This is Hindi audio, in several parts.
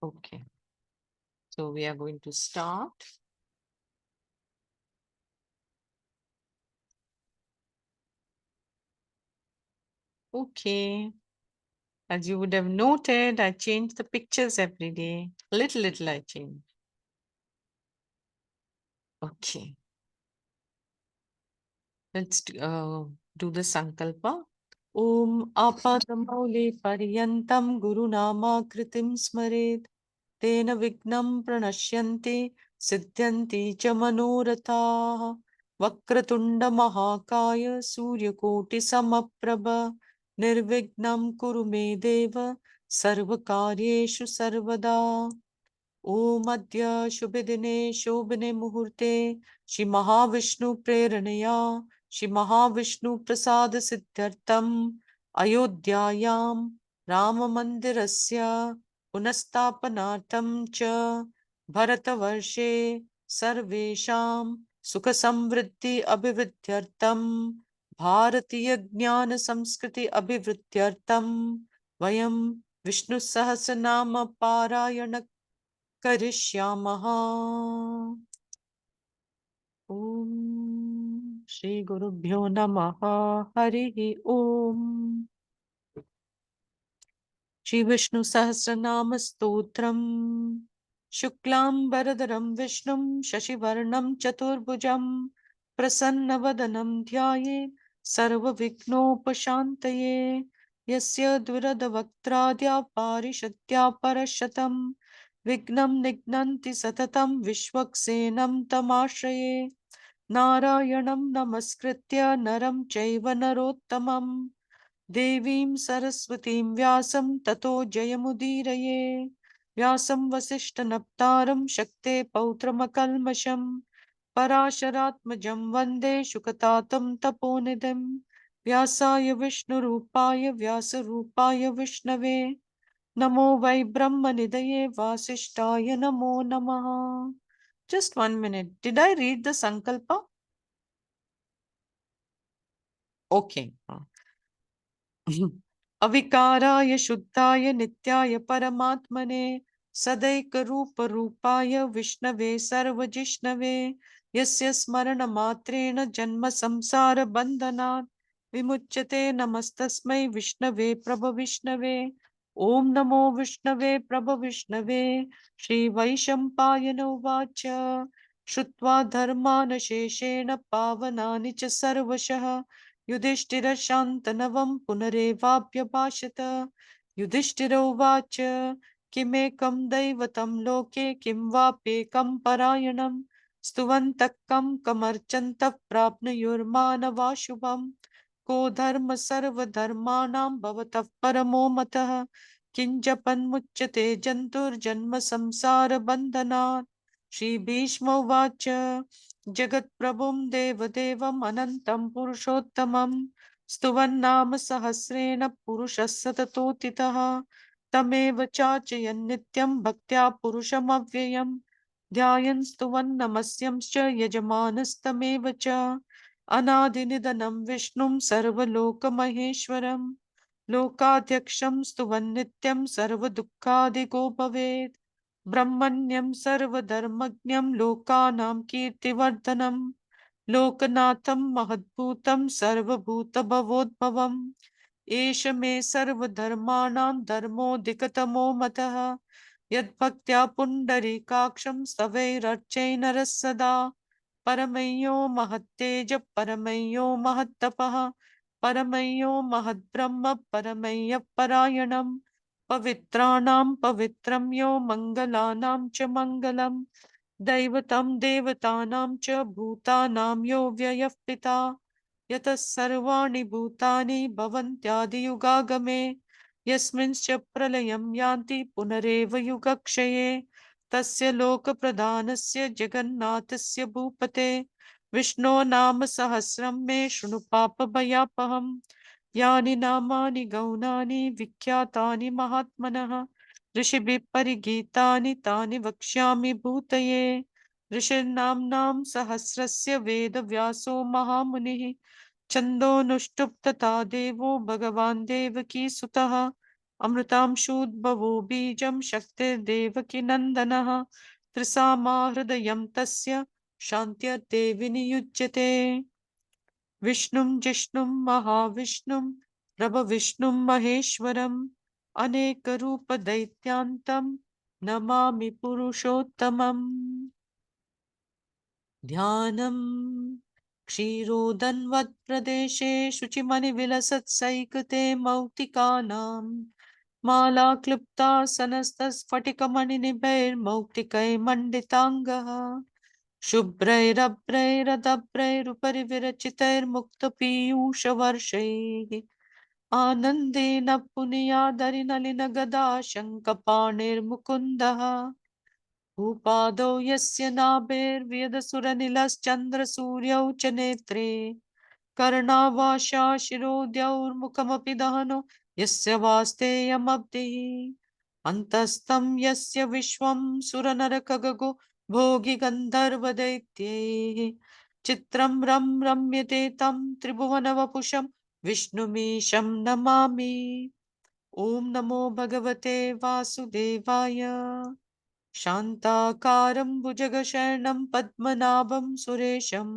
Okay, so we are going to start. Okay, as you would have noted, I change the pictures every day. Little I change. Okay, do the Sankalpa. Om Apadamaule Paryantam Guru Nama Kritim Smaret Tena Vignam Pranashyanti Siddhyanti Cha Manorathaah Vakratunda Mahakaya Suryakoti Samaprabha Nirvignam Kuru Me Deva Sarvakaryeshu Sarvada. ओम अद्य शुभ दिने शोभने मुहूर्ते श्री महाविष्णु प्रेरणया श्री महाविष्णु प्रसाद सिद्ध्यर्थम अयोध्यायां राम मंदिरस्य पुनस्स्थापनार्थं च भरतवर्षे सर्वेषां सुख समृद्धि अभिवृद्ध्यर्थं भारतीय ज्ञान संस्कृति अभिवृद्ध्यर्थं वयं विष्णु सहस्रनाम पारायण करिष्यामः। ओम श्री गुरुभ्यो नमः। हरिः ओम। श्री विष्णु सहस्रनाम स्तोत्रम। शुक्लांबरधरं विष्णुं शशिवर्णं चतुर्भुजं प्रसन्नवदनं ध्यायेत् सर्वविघ्नोपशान्तये। यस्य दुरदवक्त्राद्या पारिषद्या परशतं विघ्नं निघ्नन्ति सततं विश्वक्सेनं तमाश्रये। नारायणं नमस्कृत्य नरं चैव नरोत्तमं देवीं सरस्वतीं व्यासं ततो जयमुदीरये। व्यासं वसिष्ठनप्तारं शक्ते पौत्रमकल्मषं पराशरात्मजं वन्दे शुकतातं तपोनिधिं। व्यासाय विष्णुरूपाय व्यासरूपाय विष्णवे नमो वै ब्रह्मनिधये वासिष्ठाय नमो नमः। Just 1 minute. Did I read the Sankalpa? Okay. अविकाराय शुद्धाय नित्याय परमात्मने सदैकरूपरूपाय विष्णवे सर्वजिष्णवे यस्य स्मरणमात्रेण जन्म संसार बन्धनात् विमुच्यते। नमस्तस्मै विष्णवे प्रभविष्णवे। ओम नमो विष्णवे प्रभविष्णवे। श्री वैशंपायन उवाच श्रुत्वा धर्मान् शेषेण पावनानि च सर्वशः युधिष्ठिरशान्तनवं पुनरेवाभ्यभाषत। युधिष्ठिर उवाच किमेकं दैवतं लोके किं वाप्येकं परायणं स्तुवन्तः कं कमर्चन्तः प्राप्नुयुर्मानवा शुभम्। को धर्म सर्वधर्माणां भवतः परमो मतः किं जपन्मुच्यते जन्तुर्जन्म संसार बन्धनात्। श्री भीष्म उवाच जगत्प्रभुं देवदेवम् अनन्तं पुरुषोत्तमं स्तुवन्नाम सहस्रेण पुरुषः सततोत्थितः तमेव चार्चयन् नित्यं भक्त्या पुरुषमव्ययम् ध्यायन् स्तुवन् नमस्यंश्च यजमानस्तमेव च। अनादिनिधनं विष्णुं सर्वलोकमहेश्वरं लोकाध्यक्षं स्तुवन् नित्यं सर्वदुःखादिको भवेत्। ब्रह्मण्यं सर्वधर्मज्ञं लोकानां कीर्तिवर्धनं लोकनाथं महद्भूतं सर्वभूतभवोद्भवम् एष मे सर्वधर्माणां धर्मोऽधिकतमो मतः यद्भक्त्या पुण्डरीकाक्षं स्तवैरर्चैर्नरः सदा। परमयो महत्तेज परमयो महत्तपः परमयो महद्ब्रह्म परमय्य परायणम् पवित्राणां पवित्रं यो मङ्गलानां च मङ्गलम् दैवतं देवतानां च भूतानां यो व्ययः पिता यतः सर्वाणि भूतानि भवन्त्यादियुगागमे यस्मिंश्च प्रलयं यान्ति पुनरेव युगक्षये तस्य लोकप्रधानस्य जगन्नाथस्य भूपते विष्णो नाम सहस्रं मे शृणु पापभयापहम्। यानि नामानि गौणानि विख्यातानि महात्मनः ऋषिभिः परिगीतानि तानि वक्ष्यामि भूतये। ऋषिर्नाम्नां सहस्रस्य वेदव्यासो महामुनिः छन्दोनुष्टुप् तथा देवो भगवान् देवकी सुतः अमृतांशूद्भवो बीजं शक्तिर्देवकी नन्दनः त्रिसामा हृदयं तस्य शान्त्यर्थे विनियुज्यते। विष्णुं जिष्णुं महाविष्णुं प्रभविष्णुं महेश्वरम् अनेकरूपदैत्यान्तं नमामि पुरुषोत्तमम्। ध्यानं क्षीरोदन्वत्प्रदेशे शुचिमणिविलसत्सैकते मौक्तिकानां मालाक्लुप्तासनस्तस्फटिकमणिनिभैर्मौक्तिकैर्मण्डिताङ्गः शुभ्रैरभ्रैरदभ्रैरुपरि विरचितैर्मुक्तपीयूषवर्षैः आनन्देन पुनीयादरिनलिनगदा शङ्खपाणिर्मुकुन्दः भूपादौ यस्य नाभिर्व्यदसुरनिलश्चन्द्रसूर्यौ च नेत्रे कर्णावाशा शिरोद्यौर्मुखमपि दहनो यस्य वास्तेयमब्धिः अन्तस्तं यस्य विश्वं सुरनरखगगो भोगि गन्धर्वदैत्यैः चित्रं रम्यते तं त्रिभुवनवपुषं विष्णुमीशं नमामि। ॐ नमो भगवते वासुदेवाय। शान्ताकारं भुजगशयनं पद्मनाभं सुरेशं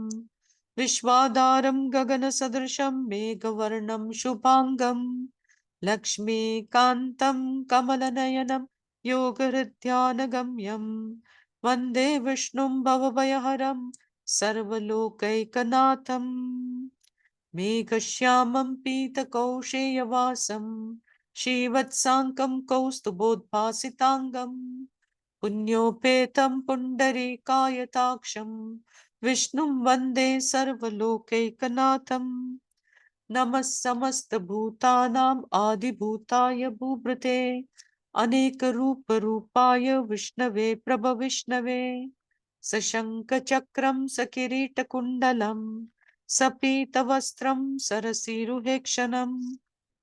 विश्वाधारं गगनसदृशं मेघवर्णं शुभाङ्गं लक्ष्मीकान्तं कमलनयनं योगहृद्यानगम्यं वन्दे विष्णुं भवभयहरं सर्वलोकैकनाथम् मेघश्यामं पीतकौशेयवासं श्रीवत्साङ्कं कौस्तुभोद्भासिताङ्गम् पुण्योपेतं पुण्डरीकायताक्षं विष्णुं वन्दे सर्वलोकैकनाथम् नमः समस्तभूतानाम् आदिभूताय भूभृते अनेकरूपरूपाय विष्णवे प्रभविष्णवे सशङ्खचक्रं सकिरीटकुण्डलं सपीतवस्त्रं सरसीरुहेक्षणं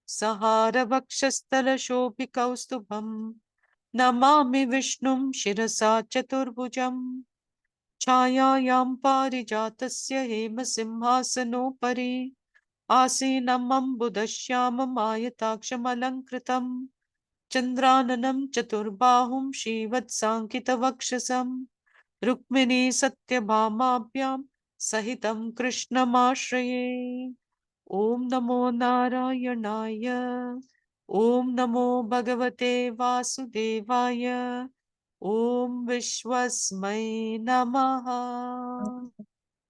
सहारवक्षस्थलशोभिकौस्तुभम् नमामि विष्णुं शिरसा चतुर्भुजम् छायायां पारिजातस्य हेमसिंहासनोपरि आसीनम् अम्बुदश्यामम् आयताक्षमलङ्कृतम् चन्द्राननं चतुर्बाहुं श्रीवत्साङ्कितवक्षसं रुक्मिणी सत्यभामाभ्यां सहितं कृष्णमाश्रये। ॐ नमो नारायणाय। ॐ नमो भगवते वासुदेवाय। ॐ विश्वस्मै नमः।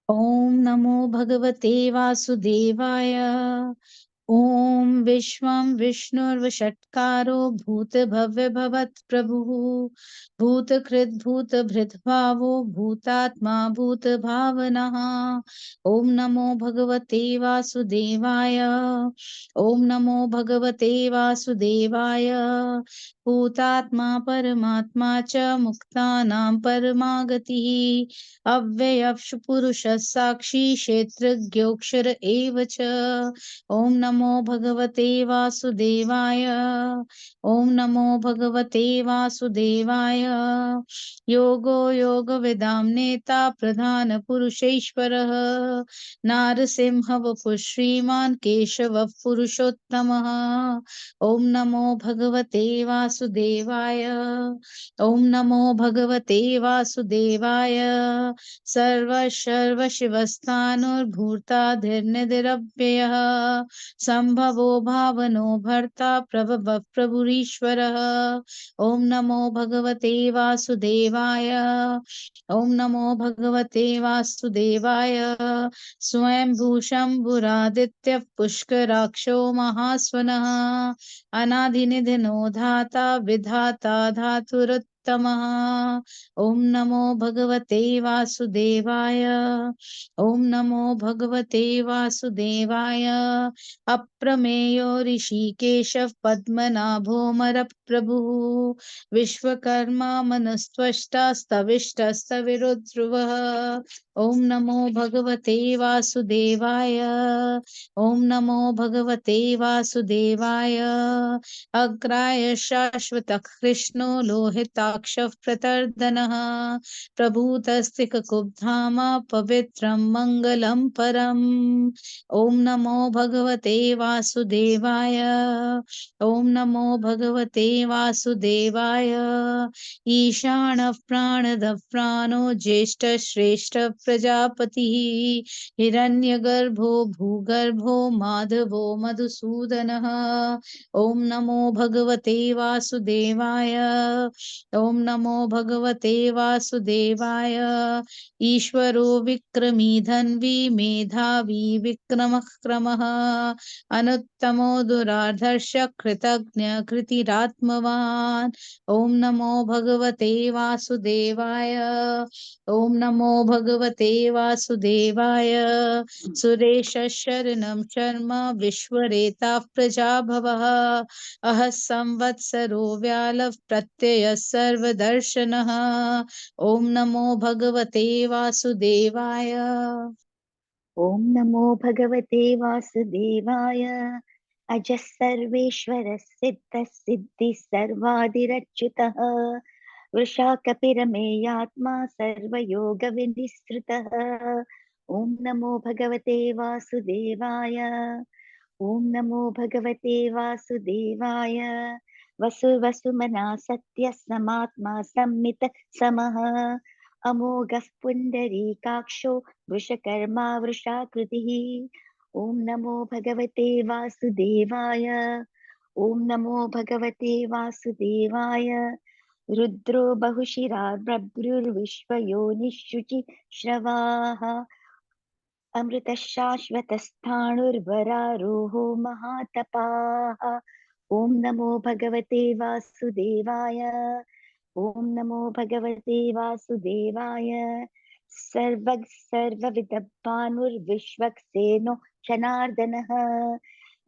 ॐ नमो भगवते वासुदेवाय। ॐ विश्वं विष्णुर्वषट्कारो भूतभव्यभवत् प्रभुः भूतकृद्भूतभृद्भावो भूतात्मा भूतभावनः। ॐ नमो भगवते वासुदेवाय। ॐ नमो भगवते वासुदेवाय। भूतात्मा परमात्मा च मुक्तानां परमागतिः अव्ययपुरुषः साक्षी क्षेत्रज्ञोऽक्षर एव च। ॐ नमो भगवते वासुदेवाय। ॐ नमो भगवते वासुदेवाय। योगो योगविदां नेता प्रधानपुरुषेश्वरः नारसिंहवपुः श्रीमान् केशवः पुरुषोत्तमः। ॐ नमो भगवते वासुदेवाय। ॐ नमो भगवते वासुदेवाय। सर्वशिवस्थाणुर्भूताधिर्निधिरव्ययः सम्भवो भावनो भर्ता प्रभवः प्रभुरीश्वरः। ॐ नमो भगवते वासुदेवाय। ॐ नमो भगवते वासुदेवाय। स्वयंभू शम्भुरादित्यः पुष्कराक्षो महास्वनः अनादिनिधनो धाता विधाता धातुरुत्तमः। ॐ नमो भगवते वासुदेवाय। ॐ नमो भगवते वासुदेवाय। अप्रमेयो ऋषिकेशः पद्मनाभोऽमरप्रभुः विश्वकर्मा मनस्त्वष्टा स्तविष्टस्तविरुध्रुवः। ॐ नमो भगवते वासुदेवाय। ॐ नमो भगवते वासुदेवाय। अग्राय शाश्वतः कृष्णो लोहिता रुद्राक्षः प्रतर्दनः प्रभूतस्तिककुब्धाम पवित्रं मङ्गलं परम्। ॐ नमो भगवते वासुदेवाय। ॐ नमो भगवते वासुदेवाय। ईशानः प्राणदः प्राणो ज्येष्ठः श्रेष्ठः प्रजापतिः हिरण्यगर्भो भूगर्भो माधवो मधुसूदनः। ॐ नमो भगवते वासुदेवाय। ॐ नमो भगवते वासुदेवाय। ईश्वरो विक्रमी धन्वी मेधावी विक्रमः क्रमः अनुत्तमो दुराधर्ष कृतज्ञ कृतिरात्मवान्। ॐ नमो भगवते वासुदेवाय। ॐ नमो भगवते वासुदेवाय। सुरेश शरणं शर्म विश्वरेता प्रजाभवः अह संवत्सरो व्यालः प्रत्ययः सर्वदर्शनः। ॐ नमो भगवते वासुदेवाय। ॐ नमो भगवते वासुदेवाय। अजः सर्वेश्वरः सिद्धः सिद्धिः सर्वादिरच्युतः वृषाकपिरमेयात्मा सर्वयोगविनिःसृतः। ॐ नमो भगवते वासुदेवाय। ॐ नमो भगवते वासुदेवाय। वसुवसुमना सत्यः समात्मा सम्मित समः अमोघः पुण्डरीकाक्षो वृषकर्मा वृषाकृतिः। ॐ नमो भगवते वासुदेवाय। ॐ नमो भगवते वासुदेवाय। रुद्रो बहुशिरा बभ्रुर्विश्वयोनिः श्रवाः अमृतः शाश्वतस्थाणुर्वरारोहो महातपाः। ॐ नमो भगवते वासुदेवाय। ॐ नमो भगवते वासुदेवाय। सर्वः सर्वविदभानुर्विश्वक्सेनो जनार्दनः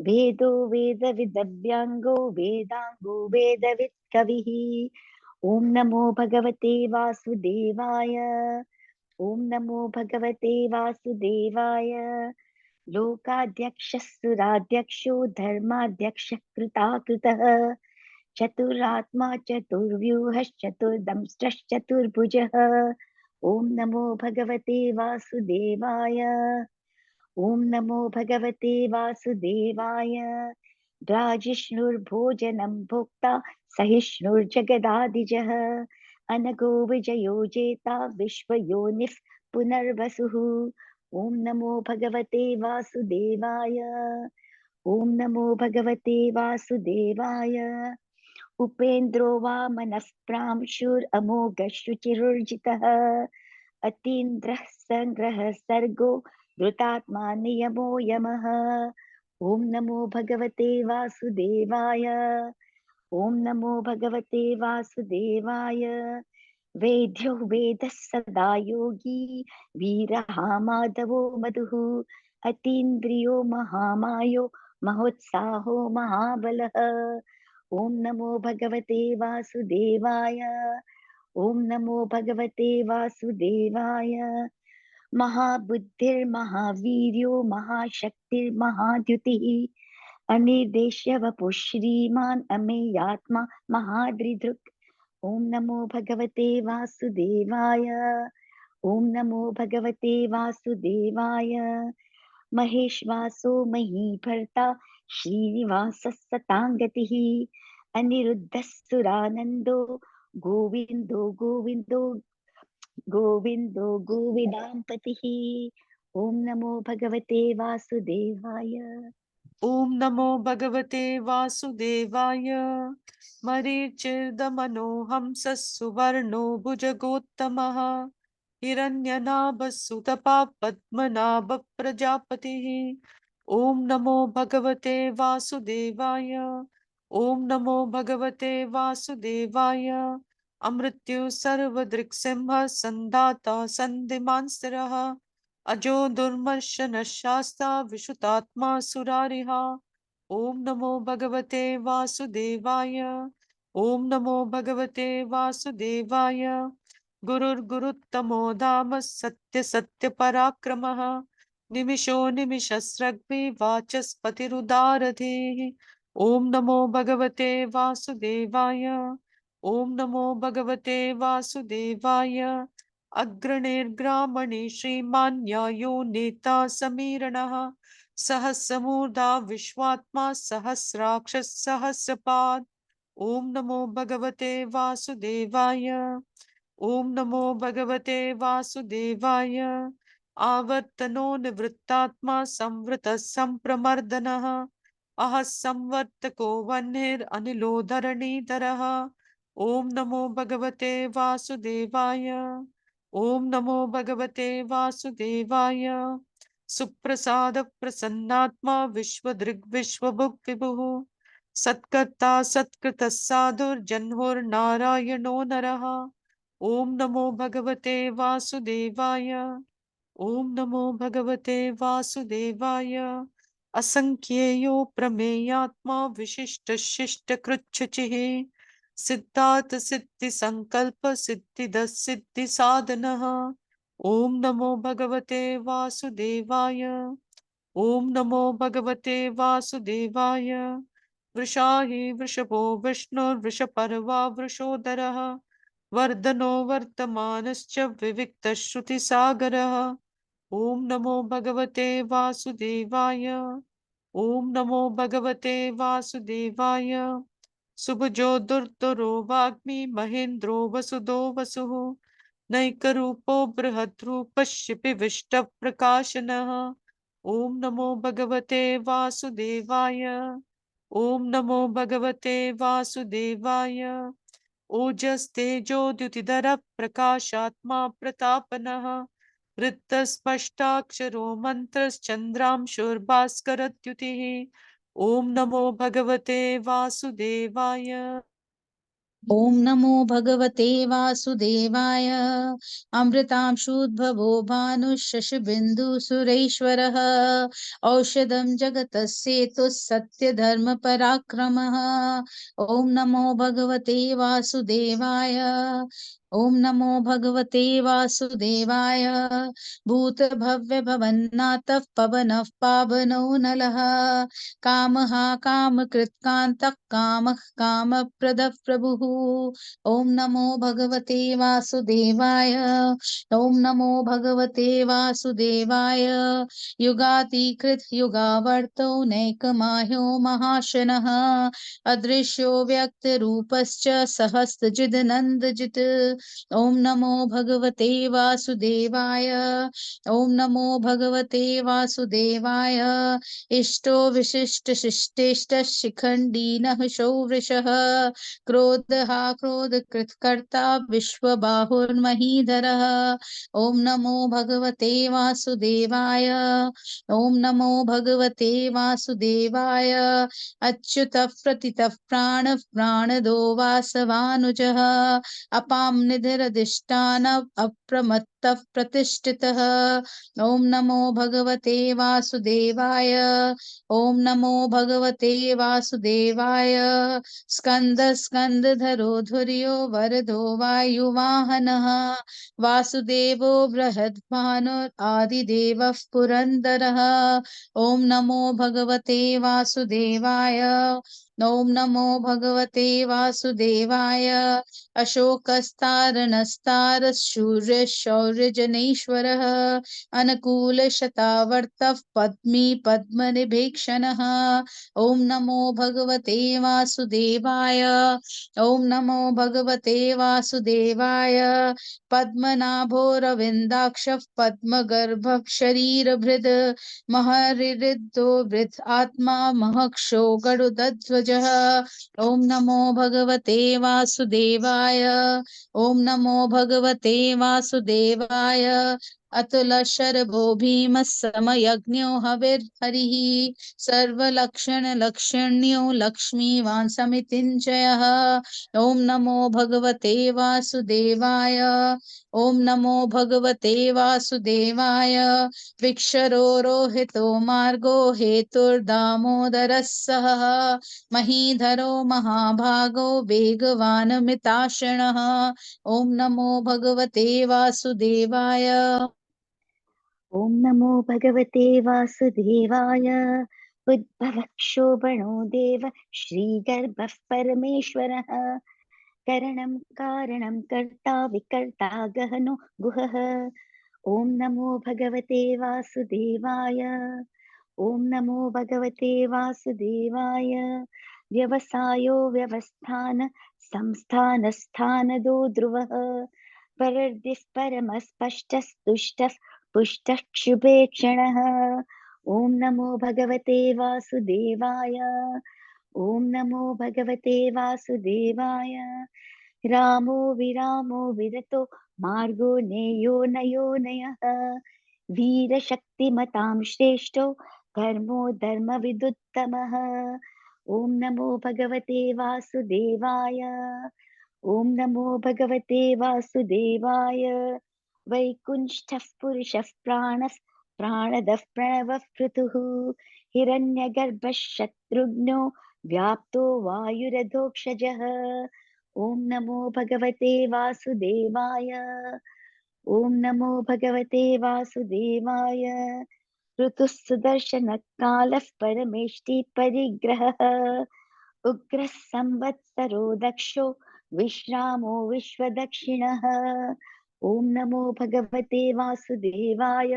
वेदो वेदविदव्याङ्गो वेदाङ्गो वेदवित् कविः। ॐ नमो भगवते वासुदेवाय। ॐ नमो भगवते वासुदेवाय। लोकाध्यक्षः सुराध्यक्षो धर्माध्यक्षः कृताकृतः चतुरात्मा चतुर्व्यूहश्चतुर्दंष्ट्रश्चतुर्भुजः। ॐ नमो भगवते वासुदेवाय। ॐ नमो भगवते वासुदेवाय। राजिष्णुर्भोजनं भोक्ता सहिष्णुर्जगदादिजः अनगो विजयो जेता विश्वयोनिः पुनर्वसुः। ॐ नमो भगवते वासुदेवाय। ॐ नमो भगवते वासुदेवाय। उपेन्द्रो वामनस्प्रांशुरमोघः शुचिरुर्जितः अतीन्द्रः सङ्ग्रहः सर्गो धृतात्मा नियमो यमः। ॐ नमो भगवते वासुदेवाय। ॐ नमो भगवते वासुदेवाय। वेद्यो वेदः सदा योगी वीरः माधवो मधुः अतीन्द्रियो महामायो महोत्साहो महाबलः। ॐ नमो भगवते वासुदेवाय। ॐ नमो भगवते वासुदेवाय। महाबुद्धिर्महावीर्यो महाशक्तिर्महाद्युतिः अनिर्देश्य वपुः श्रीमान् अमेयात्मा महादृदृक्। ॐ नमो भगवते वासुदेवाय। ॐ नमो भगवते वासुदेवाय। महेश्वासो महीभर्ता श्रीनिवासः सताङ्गतिः अनिरुद्धः सुरानन्दो गोविन्दो गोविन्दो गोविन्दो गोविदाम्पतिः। ॐ नमो भगवते वासुदेवाय। ॐ नमो भगवते वासुदेवाय। मरीचिर्दमनो हंसः सुवर्णो भुजगोत्तमः हिरण्यनाभः सुतपा पद्मनाभ प्रजापतिः। ॐ नमो भगवते वासुदेवाय। ॐ नमो भगवते वासुदेवाय। अमृत्यु सर्वदृक्सिंह सन्धाता सन्धिमांस्तरः अजो दुर्मर्शन शास्ता विशुतात्मा सुरारिहा। ॐ नमो भगवते वासुदेवाय। ॐ नमो भगवते वासुदेवाय। गुरुर्गुरुत्तमो धाम सत्य सत्य पराक्रमः निमिषो निमिषस्रग्भि वाचस्पतिरुदारधीः। ॐ नमो भगवते वासुदेवाय। ओम नमो भगवते वासुदेवाय। अग्रणिर्ग्रामणे श्रीमान् न्यायो नेता समीरणः। सहस्रमूर्धा विश्वात्मा सहस्राक्षः सहस्रपात्। ओम नमो भगवते वासुदेवाय। ओम नमो भगवते वासुदेवाय। आवर्तनो निवृत्तात्मा संवृतः संप्रमर्दनः। अह संवर्तको वह्निरनिलो धरणीधरः। ओम नमो भगवते वासुदेवाय। ओम नमो भगवते वासुदेवाय। सुप्रसाद प्रसन्नात्मा विश्वदृग् विश्वभुक् विभुः। सत्कर्ता सत्कृतः साधुर्जन्होर्नारायणो नरः। ओम नमो भगवते वासुदेवाय। ओम नमो भगवते वासुदेवाय। असंख्येयो प्रमेयात्मा विशिष्ट शिष्ट कृच्छ्रुचिः। सिद्धार्थ सिद्धि संकल्प सिद्धिद सिद्धि साधनः। ओम नमो भगवते वासुदेवाय। ओम नमो भगवते वासुदेवाय। वृषाहि वृषभो विष्णुर्वृषपर्वा वृषोदरः। वर्धनो वर्तमानश्च विविक्तश्रुतिसागरः। ओम नमो भगवते वासुदेवाय। ओम नमो भगवते वासुदेवाय। सुभजो दुर्धरो वाग्मी महेन्द्रो वसुदो वसुः। नैकरूपो बृहद्रूपस्य विष्ट प्रकाशनः। ओम नमो भगवते वासुदेवाय। ओम नमो भगवते वासुदेवाय। ओजस्तेजो द्युतिधर प्रकाशात्मा प्रतापनः। वृत्तस्पष्टाक्षरो मन्त्रश्चन्द्रांशुर्भास्करद्युतिः। ओम नमो भगवते वासुदेवाय। ॐ नमो भगवते वासुदेवाय। अमृतांशुद्भवो भानुशशबिन्दुसुरेश्वरः। औषधं जगतस्येतुः सत्यधर्मपराक्रमः। ॐ नमो भगवते वासुदेवाय। ॐ नमो भगवते वासुदेवाय। भूतभव्य भवन्नाथः पवनः पावनो नलः। कामः कामकृत्कान्तः कामः कामप्रदः प्रभुः। ॐ नमो भगवते वासुदेवाय। ॐ नमो भगवते वासुदेवाय। युगातिकृत युगावर्तो नैकमाह्यो महाशनः। अदृश्यो व्यक्तरूपश्च सहस्रजिदनन्दजित्। ॐ नमो भगवते वासुदेवाय। ॐ नमो भगवते वासुदेवाय। इष्टो विशिष्ट शिष्टेष्ट शिखण्डीनः शौवृषः। क्रोधः क्रोधकृत्कर्ता विश्वबाहुर्महीधरः। ॐ नमो भगवते वासुदेवाय। ॐ नमो भगवते वासुदेवाय। अच्युतः प्रतितः प्राणः प्राणदो वासवानुजः। अपां निधिरधिष्ठानः अप्रमत्तः प्रतिष्ठितः। ॐ नमो भगवते वासुदेवाय। ॐ नमो भगवते वासुदेवाय। स्कन्दधरो धुर्यो वरदो वायुवाहनः। वासुदेवो बृहद्भानुरादिदेवः पुरन्दरः। ॐ नमो भगवते वासुदेवाय। ॐ नमो भगवते वासुदेवाय। अशोकस्तारणस्तारशूरशौर्यजनेश्वरः। अनुकूलशतावर्तः पद्मी पद्मनिभीक्षणः। ॐ नमो भगवते वासुदेवाय। ॐ नमो भगवते वासुदेवाय। पद्मनाभोरविन्दाक्षः पद्मगर्भः शरीरभृद्। महरिदो वृद्ध आत्मा महक्षो गरुडध्वजः। ॐ नमो भगवते वासुदेवाय। ॐ नमो भगवते वासुदेवाय। अतुलशरभो भीमः समयज्ञो हविर्हरिः। सर्वलक्षणलक्षण्यो लक्ष्मीवान् समितिञ्जयः। ॐ नमो भगवते वासुदेवाय। ॐ नमो भगवते वासुदेवाय। वृक्षरो रोहितो मार्गो हेतुर्दामोदरः सः। महीधरो महाभागो वेगवान् मिताशनः। ॐ नमो भगवते वासुदेवाय। ॐ नमो भगवते वासुदेवाय। उद्भवः क्षोभणो देव श्रीगर्भः परमेश्वरः। करणं कारणं कर्ता विकर्ता गहनो गुहः। ॐ नमो भगवते वासुदेवाय। ॐ नमो भगवते वासुदेवाय। व्यवसायो व्यवस्थान संस्थानस्थानदो ध्रुवः। परर्दिः परमस्पष्टस्तुष्टः पुष्टः क्षुभेक्षणः। ॐ नमो भगवते वासुदेवाय। ॐ नमो भगवते वासुदेवाय। रामो विरामो विरतो मार्गो नेयो नयोनयः। वीरशक्तिमतां श्रेष्ठो धर्मो धर्मविदुत्तमः। ॐ नमो भगवते वासुदेवाय। ॐ नमो भगवते वासुदेवाय। वैकुण्ठः पुरुषः प्राणः प्राणदः प्रणवः पृथुः। हिरण्यगर्भः शत्रुघ्नो व्याप्तो वायुरधोक्षजः। ॐ नमो भगवते वासुदेवाय। ॐ नमो भगवते वासुदेवाय। ऋतुः सुदर्शनकालः परमेष्टि परिग्रहः। उग्रः संवत्सरो दक्षो विश्रामो विश्वदक्षिणः। ॐ नमो भगवते वासुदेवाय।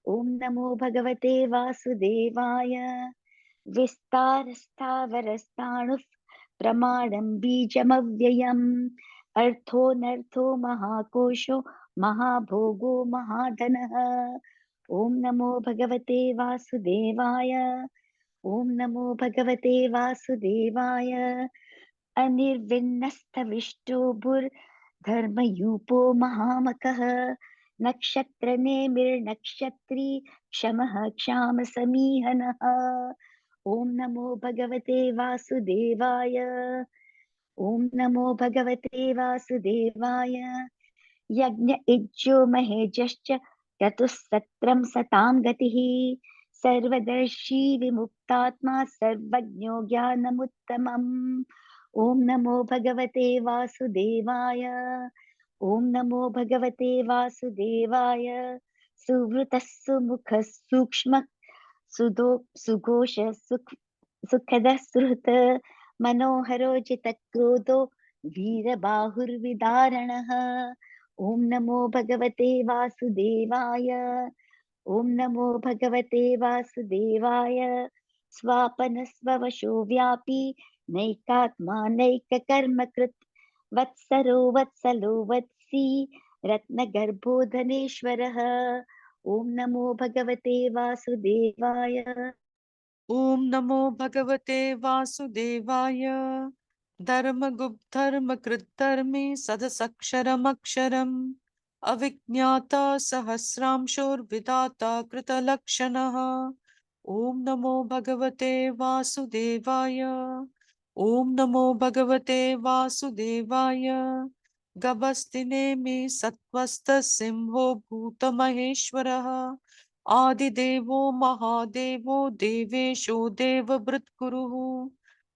ॐ नमो भगवते वासुदेवाय। विस्तारस्थावरस्ताणुः प्रमाणं बीजमव्ययम्। अर्थोऽनर्थो महाकोशो महाभोगो महाधनः। ॐ नमो भगवते वासुदेवाय। ॐ नमो भगवते वासुदेवाय। अनिर्विन्नस्तविष्टो धर्मयूपो महामकः। नक्षत्रनेमिर्नक्षत्री क्षमः क्षामसमीहनः। ॐ नमो भगवते वासुदेवाय। ॐ नमो भगवते वासुदेवाय। यज्ञ इज्जो महेजश्च क्रतुः सत्रं सतां गतिः। सर्वदर्शी विमुक्तात्मा सर्वज्ञो ज्ञानमुत्तमम्। ॐ नमो भगवते वासुदेवाय। ॐ नमो भगवते वासुदेवाय। सुवृतः सुमुखः सूक्ष्मः सुघोष सुखदः सुहृत् मनोहरो जितक्रोधो वीरबाहुर्विदारणः। ॐ नमो भगवते वासुदेवाय। ॐ नमो भगवते वासुदेवाय। स्वापनस्ववशो व्यापी नैकात्मा नैककर्मकृत् वत्सरो वत्सलो वत्सी रत्नगर्भो धनेश्वरः। ॐ नमो भगवते वासुदेवाय। ॐ नमो भगवते वासुदेवाय। धर्मगुप्तधर्मकृद्धर्मे सदसक्षरमक्षरम् अविज्ञाता सहस्रांशोर्विधाता कृतलक्षणः। ॐ नमो भगवते वासुदेवाय। ॐ नमो भगवते वासुदेवाय। गभस्तिने मे सत्त्वस्तः सिंहो भूतमहेश्वरः। आदिदेवो महादेवो देवेशो देवभृत्कुरुः।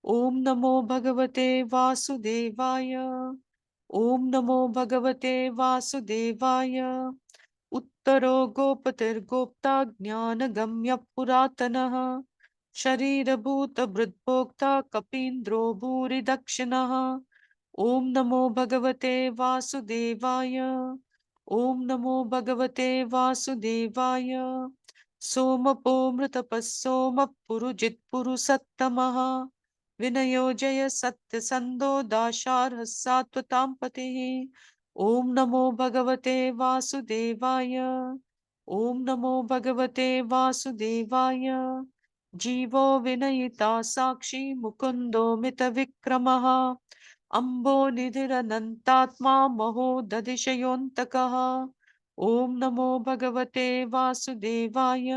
ॐ नमो भगवते वासुदेवाय। ॐ नमो भगवते वासुदेवाय। उत्तरो गोपतिर्गोप्ता ज्ञानगम्य पुरातनः। शरीरभूतभृद्भोक्ता कपीन्द्रो भूरि दक्षिणः। ॐ नमो भगवते वासुदेवाय। ॐ नमो भगवते वासुदेवाय। सोमपो मृतपः सोमः पुरुजित्पुरुषत्तमः। विनयोजय सत्यसन्धो दाशार्हः सात्वतां पतिः। ॐ नमो भगवते वासुदेवाय। ॐ नमो भगवते वासुदेवाय। जीवो विनयिता साक्षी मुकुन्दो मितविक्रमः। अम्बो निधिरनन्तात्मा महोदधिशयोऽन्तकः। ॐ नमो भगवते वासुदेवाय।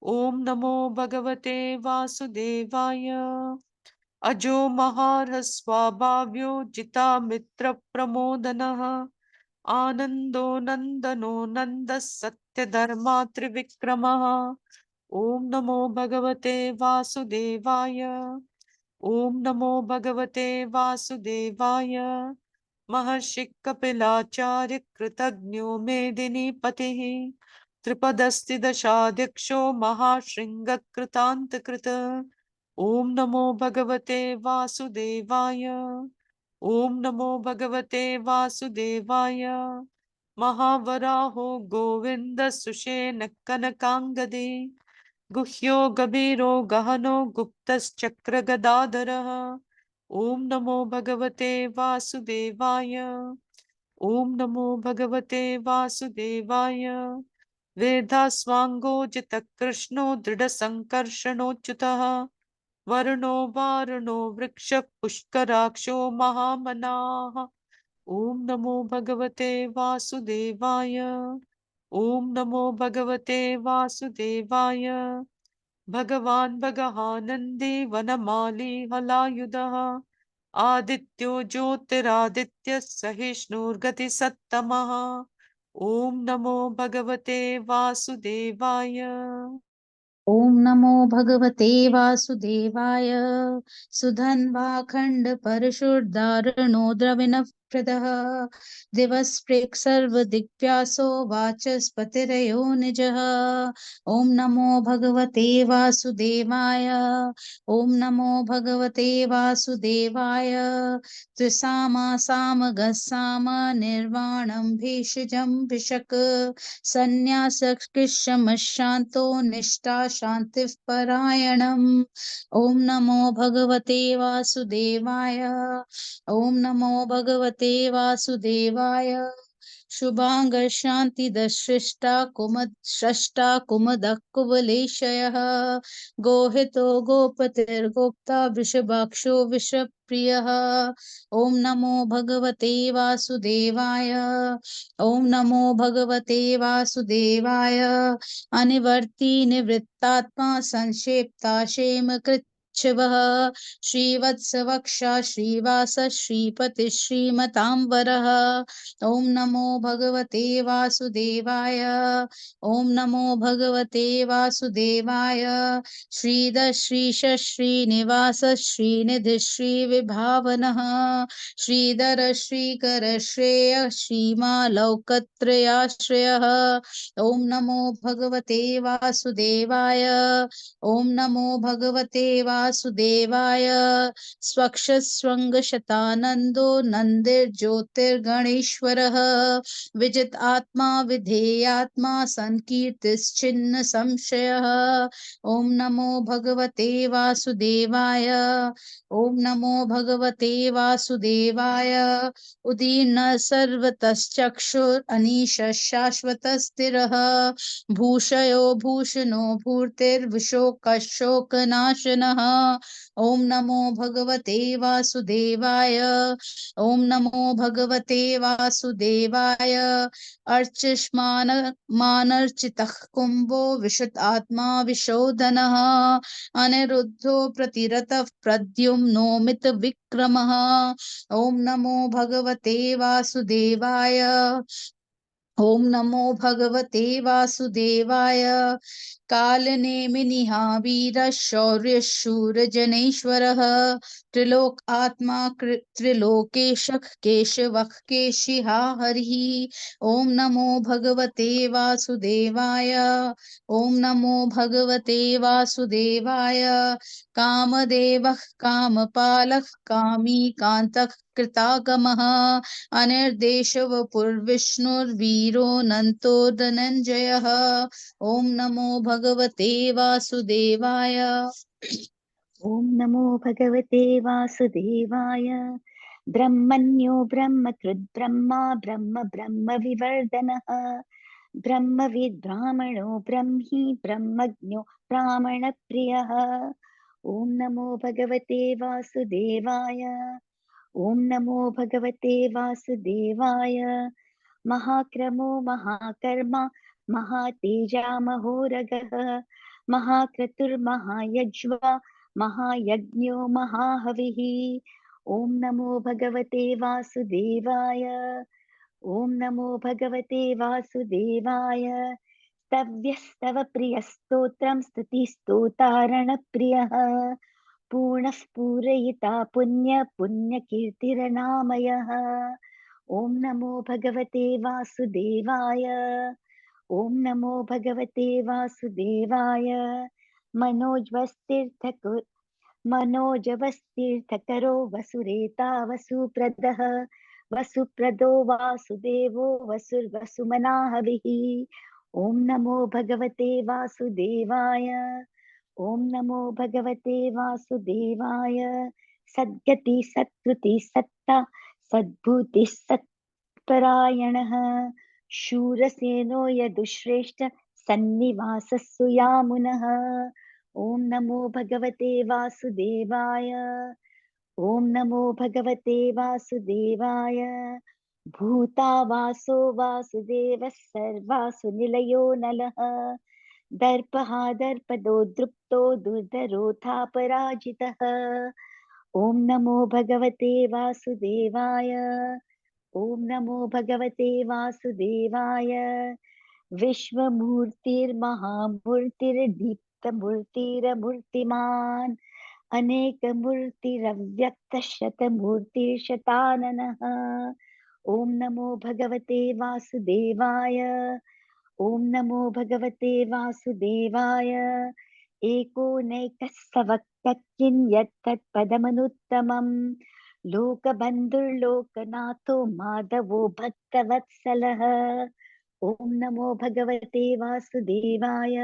ॐ नमो भगवते वासुदेवाय। अजो महारस्वाभाव्यो जितामित्रप्रमोदनः। आनन्दो नन्दनो नन्दः सत्यधर्मा त्रिविक्रमः। ॐ नमो भगवते वासुदेवाय। ॐ नमो भगवते वासुदेवाय। महर्षि कपिलाचार्य कृतज्ञो मेदिनीपतिः। त्रिपदस्ति दशाध्यक्षो महाशृङ्गकृतान्तकृत। ॐ नमो भगवते वासुदेवाय। ओम नमो भगवते वासुदेवाय। महावराहो गोविंद सुषेण कनकांगदे, गुह्यो गभीरो गहनो गुप्तश्चक्र गदाधरः। ओम नमो भगवते वासुदेवाय। ओम नमो भगवते वासुदेवाय। वेदास्वांगो जितकृष्णो दृढसङ्कर्षणोच्युतः, वर्णो वारुणो वृक्ष पुष्कराक्षो महामनाः। ओम नमो भगवते वासुदेवाय। ओम नमो भगवते वासुदेवाय। भगवान् भगवानन्दे वनमाली हलायुधः, आदित्यो ज्योतिरादित्य सहिष्णुर्गतिसत्तमः। ओम नमो भगवते वासुदेवाय। ओम नमो भगवते वासुदेवाय। सुधन्वाखण्ड परशुर्दारणो द्रविणप्रदः, दिवस्प्रेक् सर्वदिग्व्यासो वाचस्पतिरयो निजः। ओम नमो भगवते वासुदेवाय। ओम नमो भगवते वासुदेवाय। त्रिसामा सामगसाम निर्वाणं भेषजं भिषक्, संन्यासकृशमशान्तो निष्ठा शान्तिः परायणम्। ॐ नमो भगवते वासुदेवाय। ॐ नमो भगवते वासुदेवाय। शुभांग शांति दशिष्टा कुमद षष्टा कुमदः कुवलेशयः, गोहितो गोपतिर्गोप्ता वृषभाक्षो विषप्रियः। ओम नमो भगवते वासुदेवाय। ओम नमो भगवते वासुदेवाय। अनिवर्ती निवृत्तात्मा संक्षेप्ता क्षेम शिवः, श्रीवत्सवक्षा श्रीवास श्रीपति श्रीमतांबरः। ओम नमो भगवते वासुदेवाय। ओम नमो भगवते वासुदेवाय। श्रीधर श्रीश श्रीनिवास श्रीनिधि श्रीविभावनः, श्रीधर श्रीकर श्रेय श्रीमालौकत्रयाश्रयः। ओम नमो भगवते वासुदेवाय। ओम नमो भगवते वासुदेवाय। स्वक्षस्वंगशतानंदो नंदिर्ज्योतिर्गणेश्वरः, विजित आत्मा विधेयात्मा संकीर्तिश्चिन्न संशयः। ओम नमो भगवते वासुदेवाय। ओम नमो भगवते वासुदेवाय। उदीर्ण सर्वतश्चक्षुर अनीश शाश्वत स्थिरः, भूषयो भूषणो भूर्तिर्विशोकशोकनाशनः। ओम नमो भगवते वासुदेवाय। ओम नमो भगवते वासुदेवाय। अर्चिष्मान मानर्चितः कुंभो विशुद्ध आत्मा विशोधनः, अनिरुद्धो प्रतिरतः प्रद्युम्नो मित विक्रमः। ओम नमो भगवते वासुदेवाय। ओम नमो भगवते वासुदेवाय। कालनेमिनिहावीर शौर्य शूर जनेश्वरः, त्रिलोक आत्मा त्रिलोकेश केशवः केशिहा हरिः। ओम नमो भगवते वासुदेवाय। ओम नमो भगवते वासुदेवाय। कामदेवः कामपालः कामी कान्तः कृतागमः, अनिर्देशवपुर्विष्णुर्वीरो नन्तो धनञ्जयः। ओम नमो भगवते वासुदेवाय। ॐ नमो भगवते वासुदेवाय। ब्रह्मण्यो ब्रह्मकृद् ब्रह्मा ब्रह्म ब्रह्म विवर्धनः, ब्रह्मविद् ब्राह्मणो ब्रह्मी ब्रह्मज्ञो ब्राह्मणप्रियः। ॐ नमो भगवते वासुदेवाय। ॐ नमो भगवते वासुदेवाय। महाक्रमो महाकर्मा महातेजा महोरगः, महाक्रतुर्महायज्वा महायज्ञो महाहविः। ॐ नमो भगवते वासुदेवाय। ॐ नमो भगवते वासुदेवाय। स्तव्यस्तव प्रियस्तोत्रं स्तुतिस्तोतारणप्रियः, पूर्णः पूरयिता पुण्य पुण्यकीर्तिरनामयः। ॐ नमो भगवते वासुदेवाय। ॐ नमो भगवते वासुदेवाय। मनोजवस्तीर्थकरो वसुरेता वसुप्रदः वसुप्रदो वासुदेवो वसुर्वसुमनाहविः। ॐ नमो भगवते वासुदेवाय। ॐ नमो भगवते वासुदेवाय। सद्गति सत्कृति सत्ता सद्भूति सत्परायणः शूरसेनो यदुश्रेष्ठ सन्निवासः सुयामुनः। ॐ नमो भगवते वासुदेवाय। ॐ नमो भगवते वासुदेवाय। भूतावासो वासुदेवः सर्वासु निलयो नलः दर्पः दर्पदो दृप्तो दुर्धरोऽथापराजितः। ॐ नमो भगवते वासुदेवाय। ॐ नमो भगवते वासुदेवाय। विश्वमूर्तिर्महामूर्तिर्दीप्तमूर्तिरमूर्तिमान् अनेकमूर्तिरव्यक्तशतमूर्तिशताननः। ॐ नमो भगवते वासुदेवाय। ॐ नमो भगवते वासुदेवाय। एकोनैकस्सवक्तकिं यत्तत्पदमनुत्तमम् लोकबन्धुर्लोकनाथो माधवो भक्तवत्सलः। ॐ नमो भगवते वासुदेवाय।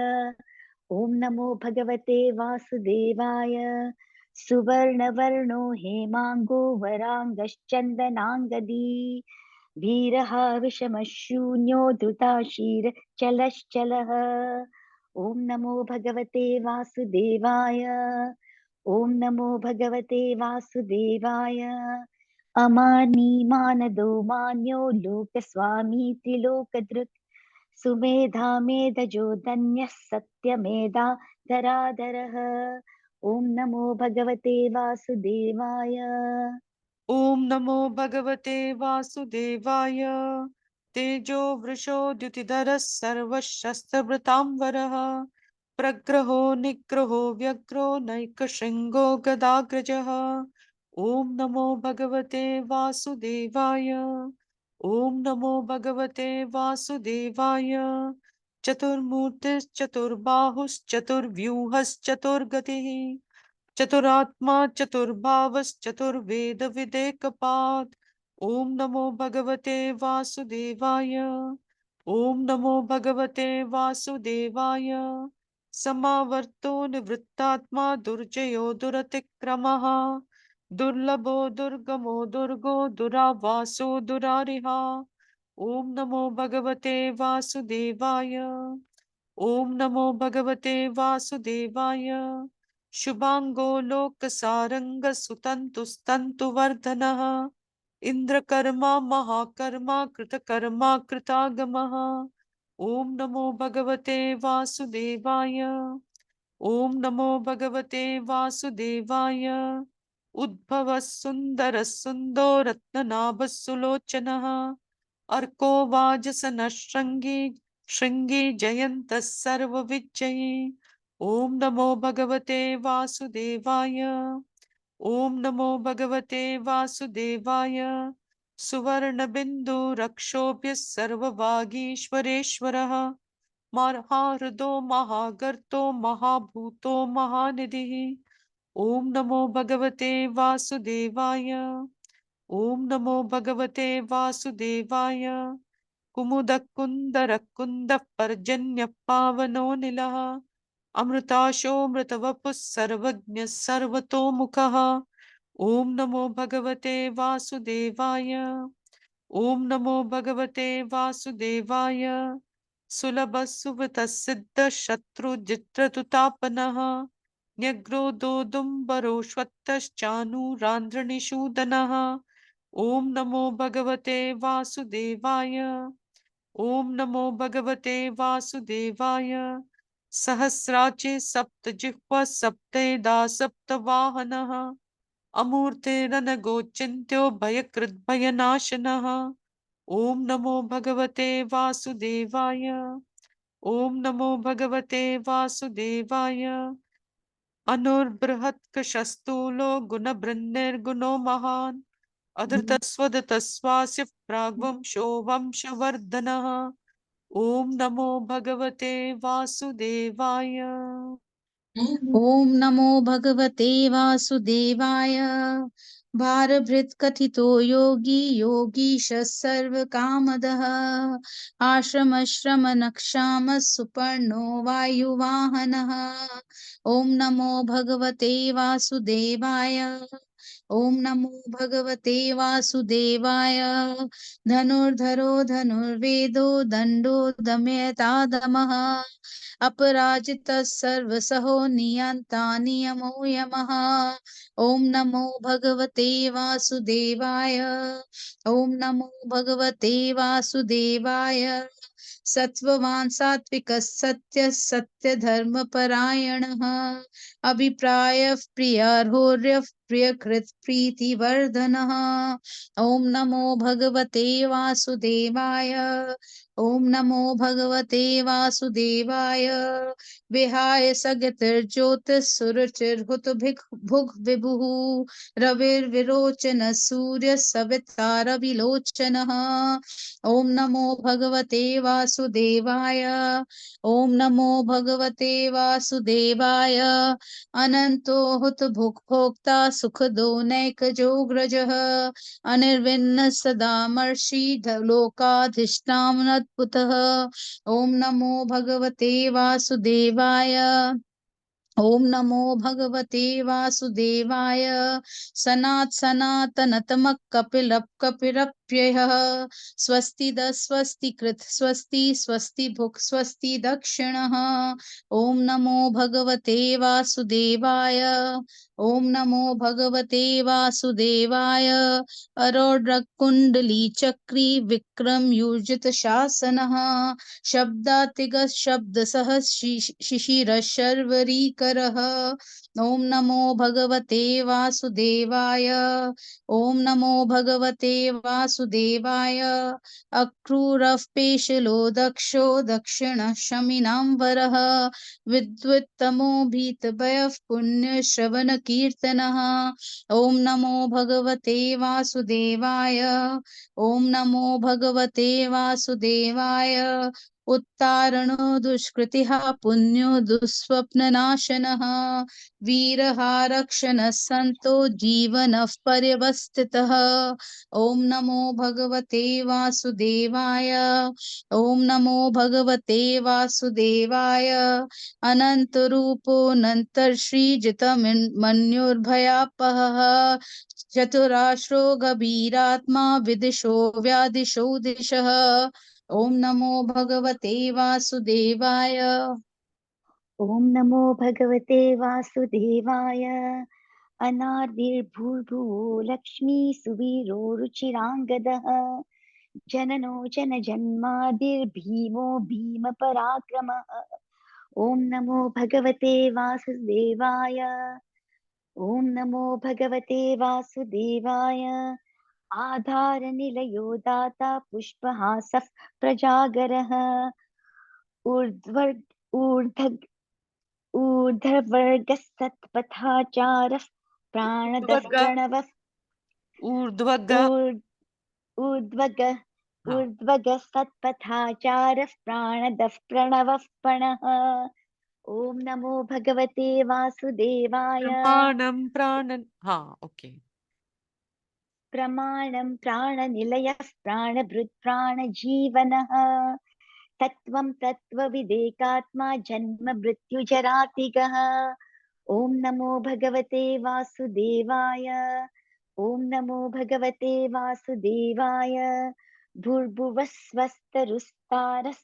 ॐ नमो भगवते वासुदेवाय। सुवर्णवर्णो हेमाङ्गो वराङ्गश्चन्दनाङ्गदी वीरः विषमशून्यो धृताशीरचलश्चलः। ॐ नमो भगवते वासुदेवाय। ॐ नमो भगवते वासुदेवाय। अमानी मानदो मान्यो लोकस्वामी त्रिलोकदृक् सुमेधा मेधजो धन्यः सत्यमेधा धराधरः। ॐ नमो भगवते वासुदेवाय। ॐ नमो भगवते वासुदेवाय। तेजो वृषो द्युतिधरः सर्वशस्त्रभृताम्बरः प्रग्रहो निग्रहो व्यग्रो नैकशृङ्गो गदाग्रजः। ॐ नमो भगवते वासुदेवाय। ॐ नमो भगवते वासुदेवाय। चतुर्मूर्तिश्चतुर्बाहुश्चतुर्व्यूहश्चतुर्गतिः चतुरात्मा चतुर्भावश्चतुर्वेद विदेकपात्। ॐ नमो भगवते वासुदेवाय। ॐ नमो भगवते वासुदेवाय। समावर्तो निवृत्तात्मा दुर्जयो दुरतिक्रमः दुर्लभो दुर्गमो दुर्गो दुरावासो दुरारिहा। ॐ नमो भगवते वासुदेवाय। ॐ नमो भगवते वासुदेवाय। शुभांगो लोकसारंग सुतंतुस्तंतुवर्धनः इंद्रकर्मा महाकर्मा कृतकर्मा कृतागमः। ॐ नमो भगवते वासुदेवाय। ॐ नमो भगवते वासुदेवाय। उद्भवः सुन्दरः सुन्दो रत्ननाभः सुलोचनः अर्को वाजसनः शृङ्गी जयन्तः सर्वविजयी। ॐ नमो भगवते वासुदेवाय। ॐ नमो भगवते वासुदेवाय। सुवर्णबिन्दु रक्षोभ्यः सर्ववागीश्वरेश्वरः महाहृदो महागर्तो महाभूतो महानिधिः। ॐ नमो भगवते वासुदेवाय। ॐ नमो भगवते वासुदेवाय। कुमुदकुन्दरकुन्दः पर्जन्यः पावनो निलः अमृताशो मृतवपुः सर्वज्ञः सर्वतोमुखः। ॐ नमो भगवते वासुदेवाय। ॐ नमो भगवते वासुदेवाय। सुलभः सुवृतः सिद्धः शत्रुजित्रतुतापनः न्यग्रो दोदुम्बरोऽश्वत्थश्चाणूरान्ध्रनिषूदनः। ॐ नमो भगवते वासुदेवाय। ॐ नमो भगवते वासुदेवाय। सहस्राचे सप्तजिह्वा सप्तेदा सप्तवाहनः अमूर्तेरनगोचिन्त्यो भयकृद्भयनाशनः। ॐ नमो भगवते वासुदेवाय। ॐ नमो भगवते वासुदेवाय। अनुर्बृहत्कशस्तूलो गुणबृन्निर्गुणो महान् अधृतस्वदतस्वास्य प्राग्वंशो वंशवर्धनः। ॐ नमो भगवते वासुदेवाय। ॐ नमो भगवते वासुदेवाय भारभृत् कथितो योगी योगीश सर्वकामदः आश्रमश्रमनक्षाम सुपर्णो वायुवाहनः ॐ नमो भगवते वासुदेवाय ॐ नमो भगवते वासुदेवाय धनुर्धरो धनुर्वेदो दण्डो दमयता दमः अपराजितः सर्वसहो नियन्ता नियमो यमः ॐ नमो भगवते वासुदेवाय ॐ नमो भगवते वासुदेवाय सत्ववान् सात्विकः सत्यः सत्यधर्मपरायणः अभिप्रायः प्रियर्होर्यः प्रियकृत् प्रीतिवर्धनः ॐ नमो भगवते वासुदेवाय ॐ नमो भगवते वासुदेवाय विहाय सगतिर्ज्योतिः भुग् विभुः रविर्विरोचनः सूर्यः सविता रविलोचनः ॐ नमो भगवते वासुदेवाय ॐ नमो भगवते वासुदेवाय अनन्तो हुतभुक् भोक्ता सुखदो नैकजोऽग्रजः अनिर्विण्णः सदा मर्षि लोकाधिष्ठानमद्भुतः ॐ नमो भगवते वासुदेवाय ॐ नमो भगवते वासुदेवाय सनातनतमः कपिरप्ययः स्वस्ति कृत् स्वस्ति स्वस्ति भुक् स्वस्ति दक्षिणः ॐ नमो भगवते वासुदेवाय ॐ नमो भगवते वासुदेवाय अरोड्रकुण्डली चक्री विक्रम यूजित शासनः शब्दातिगः शब्दसः शिशिरः शर्वरीकरः ॐ नमो भगवते वासुदेवाय ॐ नमो भगवते वासुदेवाय अक्रूरः पेशलो दक्षो दक्षिणः शमिनाम्बरः विद्वत्तमो भीतभयः पुण्यश्रवणकीर्तनः ॐ नमो भगवते वासुदेवाय ॐ नमो भगवते वासुदेवाय उत्तारणो दुष्कृतिः पुण्यो दुःस्वप्ननाशनः वीरः रक्षणः सन्तो जीवनः पर्यवस्थितः ॐ नमो भगवते वासुदेवाय ॐ नमो भगवते वासुदेवाय अनन्तरूपोऽनन्तर्षीजितमन्युर्भयापहः चतुराश्रो गभीरात्मा विदिशो व्यादिशो दिशः ॐ नमो भगवते वासुदेवाय ॐ नमो भगवते वासुदेवाय अनादिर्भूर्भुवो लक्ष्मी सुवीरो रुचिराङ्गदः जननो जनजन्मादिर्भीमो भीमपराक्रमः ॐ नमो भगवते वासुदेवाय ॐ नमो भगवते वासुदेवाय आधारनिलयो दाता पुष्पहासः प्रजागरः ऊर्ध्ववर्गः सत्पथाचारः प्राणदः Urdhvaga. प्रणवः Urdhvaga. ऊर्ध्वगः सत्पथाचारः प्राणदः प्रणवः पणः ॐ नमो भगवते वासुदेवाय Pramanam pranan. Ha, okay. प्रमाणं प्राणनिलयः प्राणभृत् प्राणजीवनः तत्त्वं तत्त्वविदेकात्मा जन्म मृत्युजरातिगः ॐ नमो भगवते वासुदेवाय ॐ नमो भगवते वासुदेवाय भूर्भुवः स्वस्तरुस्तारः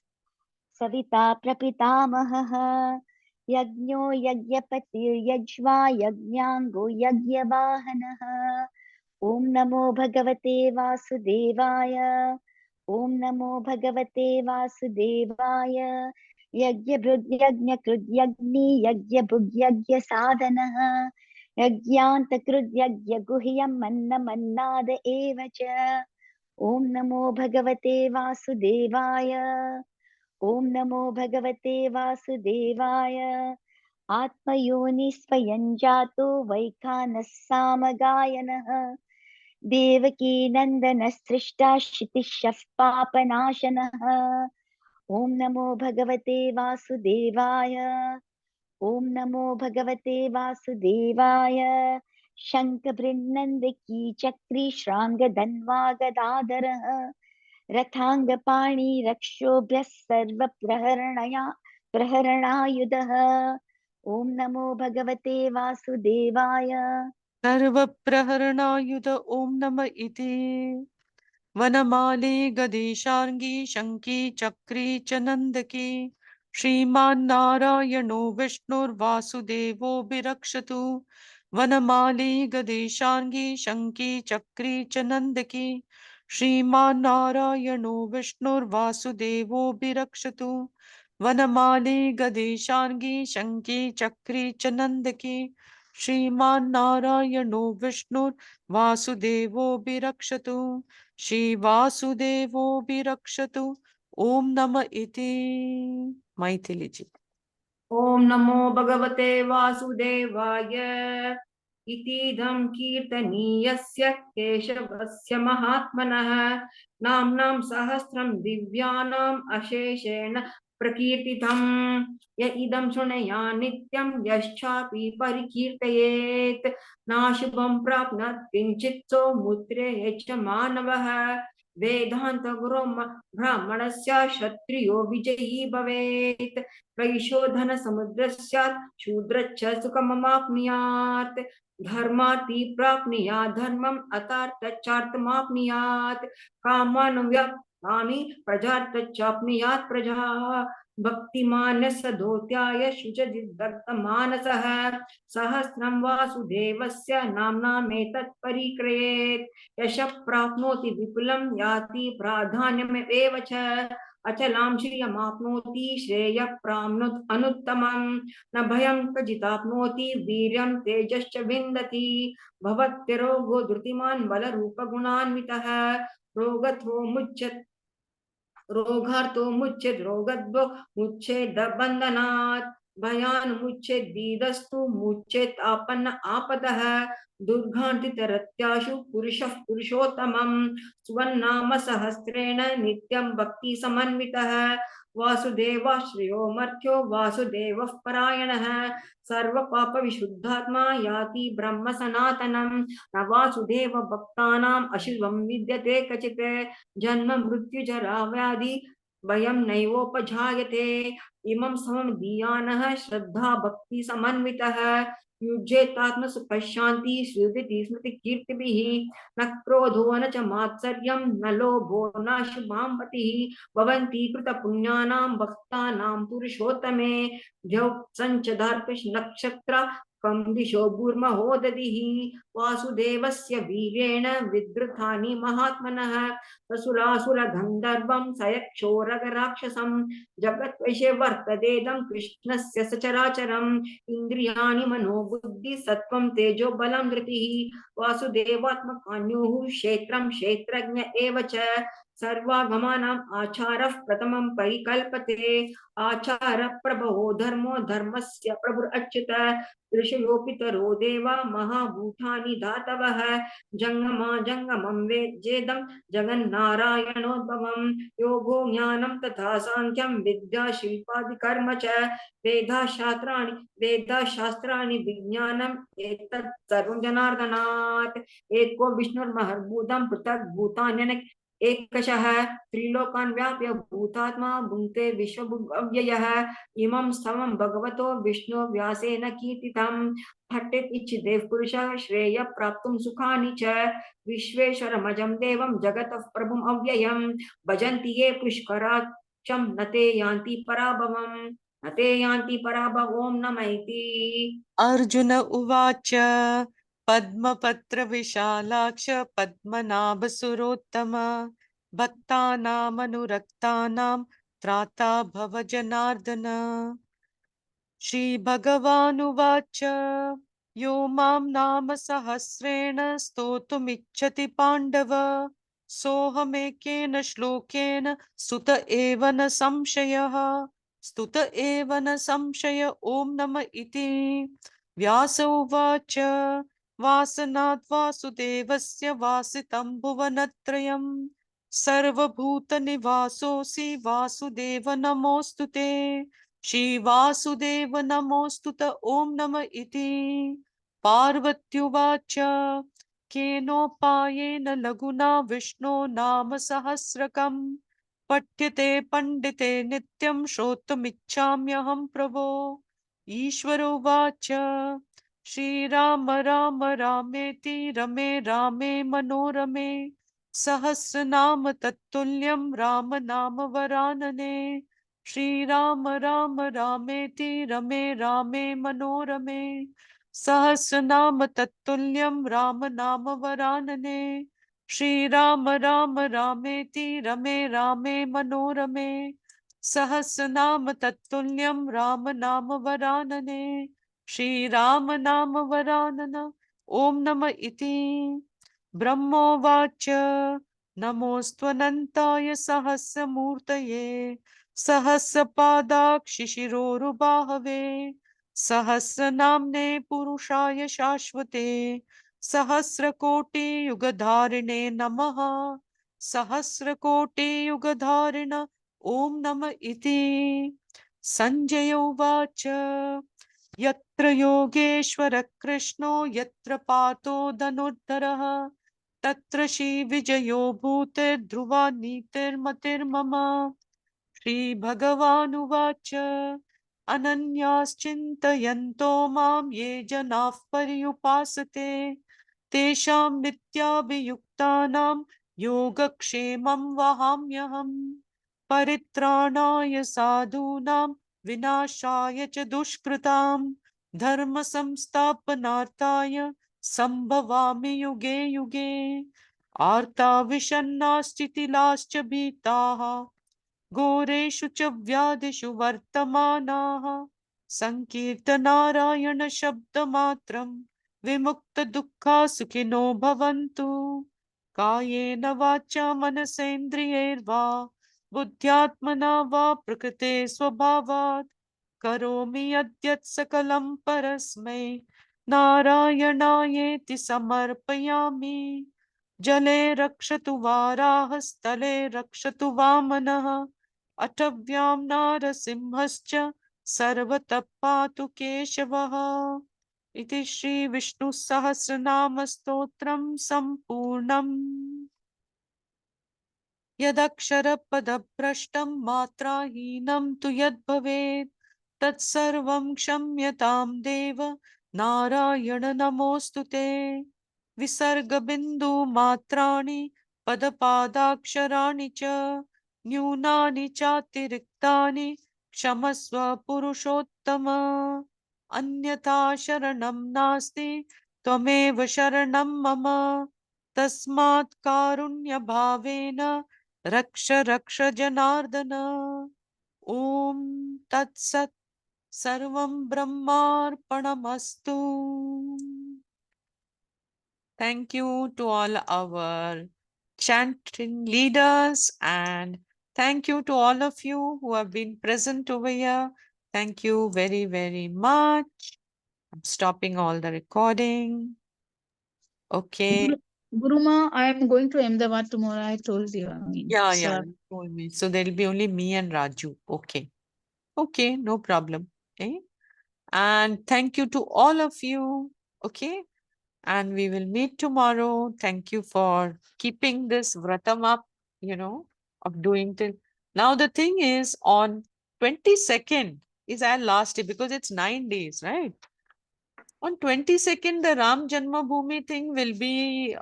सविता प्रपितामहः यज्ञो यज्ञपतिर्यज्वा यज्ञाङ्गो यज्ञवाहनः ॐ नमो भगवते वासुदेवाय ॐ नमो भगवते वासुदेवाय यज्ञभृद्यज्ञकृद्यग्नि यज्ञभुग्यज्ञसाधनः यज्ञान्तकृद्यज्ञगुह्यम् अन्नमन्नाद एव च ॐ नमो भगवते वासुदेवाय ॐ नमो भगवते वासुदेवाय आत्मयोनि स्वयं जातो वैखानः सामगायनः देवकी नन्दनसृष्टा क्षितिशः पापनाशनः ॐ नमो भगवते वासुदेवाय ॐ नमो भगवते वासुदेवाय शङ्खभृन्नन्दकी चक्री श्राङ्गधन्वा गदाधरः रथाङ्गपाणि रक्षोभ्यः प्रहरणायुधः ॐ नमो भगवते वासुदेवाय सर्वप्रहरणायुध ॐ नम इति वनमाले गदेशार्ङ्गी शङ्की चक्री च नन्दकी श्रीमान्नारायणो विष्णुर्वासुदेवो विरक्षतु वनमाले गदेशार्ङ्गी शङ्की चक्री च नन्दकी श्रीमान्नारायणो विष्णुर्वासुदेवो विरक्षतु वनमाले गदेशार्ङ्गी शङ्की चक्री च नन्दकी श्रीमान्नारायणो विष्णुर्वासुदेवो विरक्षतु श्री वासुदेवो विरक्षतु ओम नम इति। मैथिली जी। ओम नमो भगवते वासुदेवाय इतीदं कीर्तनीयस्य केशवस्य महात्मनः नाम्नां सहस्रं दिव्यानाम् अशेषेण प्रकीर्तितम् य इदं शृणुया नित्यं यश्चापि परिकीर्तयेत् नाशुभं प्राप्नोति किञ्चित् सौमुत्रे च मानवः वेदांत गुरु ब्राह्मणस्य क्षत्रियो विजयी भवेत् वैशोधन समुद्रस्यात् शूद्रच्च सुखममाप्नुयात् धर्मार्थी प्राप्नुयात् धर्मम् अर्थार्थमाप्नुयात् कामानुव्यक्तानि प्रजार्थाप्नुयात् प्रजा भक्तिमान् सदोत्याय शुचिदग्धमानसः सहस्रं वासुदेवस्य नाम्नामेतत् परिक्रियेत् यशः प्राप्नोति विपुलं याति प्राधान्यमेव च अचलां श्रियमाप्नोति श्रेयः प्राप्नोति अनुत्तमं न भयं क्वचिदाप्नोति वीर्यं तेजश्च विन्दति भवत्यरोगो धृतिमान् बलरूपगुणान्वितः रोगार्थो मुच्येत् रोगद्वो मुच्येत् बन्धनात् भयान्मुच्येत् दीदस्तु मुच्येत् आपन्न आपदः दुर्गान्तितरत्याशु पुरुषः पुरुषोत्तमं स्वन्नाम सहस्रेण नित्यं भक्ति समन्वितः वासुदेवाश्रयो मर्त्यो वासुदेवः परायणः सर्वपाप विशुद्धात्मा याति ब्रह्म सनातनं न वासुदेव भक्तानाम् अशुभं विद्यते क्वचित् जन्म मृत्यु जरा व्याधि भयं नैवोपजायते इमं समं दीयानः श्रद्धा भक्ति समन्वितः युज्येतात्मसुखशान्ति श्रुति स्मृति कीर्तिभिः न क्रोधो न च मात्सर्यं न लोभो न शुभां मतिः भवन्ति कृतपुण्यानां भक्तानां पुरुषोत्तमे द्यौ सञ्चदार्पिष नक्षत्र कं दिशो भूर्महोदधिः वासुदेवस्य वीर्येण विद्रुतानि महात्मनः असुरासुरगन्धर्वं सयक्षोरगराक्षसं जगद्वैषे वर्ततेदं कृष्णस्य सचराचरम् इन्द्रियाणि मनोबुद्धि सत्त्वं तेजो बलं धृतिः वासुदेवात्मकान्युः क्षेत्रं क्षेत्रज्ञ एव च सर्वागमानाम् आचारः प्रथमं परिकल्पते आचार प्रभवो धर्मो धर्मस्य प्रभुरच्युत ऋषयोपितरो देवा महाभूतानि धातवः जङ्गमा जङ्गमं वेद्येदं जगन्नारायणोद्भवं योगो ज्ञानं तथा साङ्ख्यं विद्या शिल्पादिकर्म च वेदाशास्त्राणि विज्ञानम् एतत् सर्वं जनार्दनात् एको विष्णुर्महर्भूतं पृथक् भूतान्यनेक एकशः त्रिलोकान् व्याप्य भूतात्मा भुङ्क्ते विश्वभुव्ययः इमं स्तवं भगवतो विष्णु व्यासेन कीर्तितं ठट्टेत् इच्छिदेव पुरुषः श्रेय प्राप्तुं सुखानि च विश्वेश्वरमजं देवं जगतः प्रभुम् अव्ययं भजन्ति ये पुष्कराक्षं न ते यान्ति पराभवं नमः इति। अर्जुन उवाच पद्मपत्रविशालाक्ष पद्मनाभसुरोत्तम भक्तानामनुरक्तानां त्राता भव जनार्दन। श्रीभगवानुवाच यो मां नाम सहस्रेण स्तोतुमिच्छति पाण्डव सोऽहमेकेन श्लोकेन स्तुत एव न संशयः ॐ नम इति। व्यास उवाच वासनात् वासुदेवस्य वासितं भुवनत्रयं सर्वभूतनिवासोऽसि वासुदेव नमोऽस्तु ते Shri Vasudeva Namostute Om Nama Iti. Parvatyuvacha Kenopayena Laguna Vishnu Nama Sahasrakam Patyate Pandite Nityam Shrotamichamyaham Prabho. Ishvaro Vacha Shri Rama Rama Rameti Rame Rame Manorame Sahasranama Tattulyam Rama Nama Varanane. Shri Rama Rama Rameti Rame Rame Manorame Sahasranama Tattulyam Rama Nama Varanane. Shri Rama Rama Rameti Rame Rame Manorame Sahasranama Tattulyam Rama Nama Varanane. Shri Rama Nama Varanana Om Nama Iti. Brahmovacha Namostvanantaya Sahasramurtaye Sahasrapadakshishirorubahave Sahasranamne Purushaya Shashvate Sahasrakoti Yugadharine Namaha Sahasrakoti Yugadharina Om Nama Iti. Sanjaya Uvacha Yatra Yogeshwara Krishno Yatra Pato Dhanuddharaha Tatra Shri Vijayo Bhutir Dhruva Nitir Matir Mama. Shri Bhagavan Uvacha Ananyas Chintayanto Mam Ye Janah Paryupasate Tesham Nityabhiyuktanam Yogakshemam Vahamyaham Paritranaya Sadhunam Vinashaya Cha Dushkritam Dharma Samsthapanarthaya Sambhavami Yuge Yuge Arta Vishannastitilascha Bhitaha Goreshu च व्याधिषु वर्तमानाः संकीर्तनारायण शब्दमात्रं विमुक्तदुःखा सुखिनो भवन्तु कायेन वाचा मनसेन्द्रियैर्वा बुद्ध्यात्मना वा प्रकृते स्वभावात् करोमि यद्यत् सकलं परस्मै नारायणायेति समर्पयामि जले रक्षतु वाराः स्थले रक्षतु वामनः अटव्यां नारसिंहश्च सर्वतः पातु केशवः इति श्री विष्णु सहस्रनाम स्तोत्रम संपूर्णम् यदक्षरपदभ्रष्टं मात्राहीनं तु यद्भवेत् तत्सर्वं क्षम्यतां देव नारायण नमोऽस्तु ते विसर्गबिन्दु मात्राणि पदपादाक्षराणि च न्यूनानि चातिरिक्तानि क्षमस्व पुरुषोत्तम अन्यथा शरणं नास्ति त्वमेव शरणं मम तस्मात् कारुण्यभावेन रक्ष रक्ष जनार्दन ॐ तत्सत् सर्वं ब्रह्मार्पणमस्तु. Thank you to all our chanting leaders and thank you to all of you who have been present over here. Thank you very, very much. I'm stopping all the recording. Okay. Guruma, I am going to Ahmedabad tomorrow. I told you. Yeah, so yeah, you told me. So there'll be only me and Raju. Okay. Okay, no problem. Okay. And thank you to all of you. Okay. And we will meet tomorrow. Thank you for keeping this vratam up, of doing till now. The thing is, on 22nd is our last day because it's 9 days, right? On 22nd, the Ram Janmabhoomi thing will be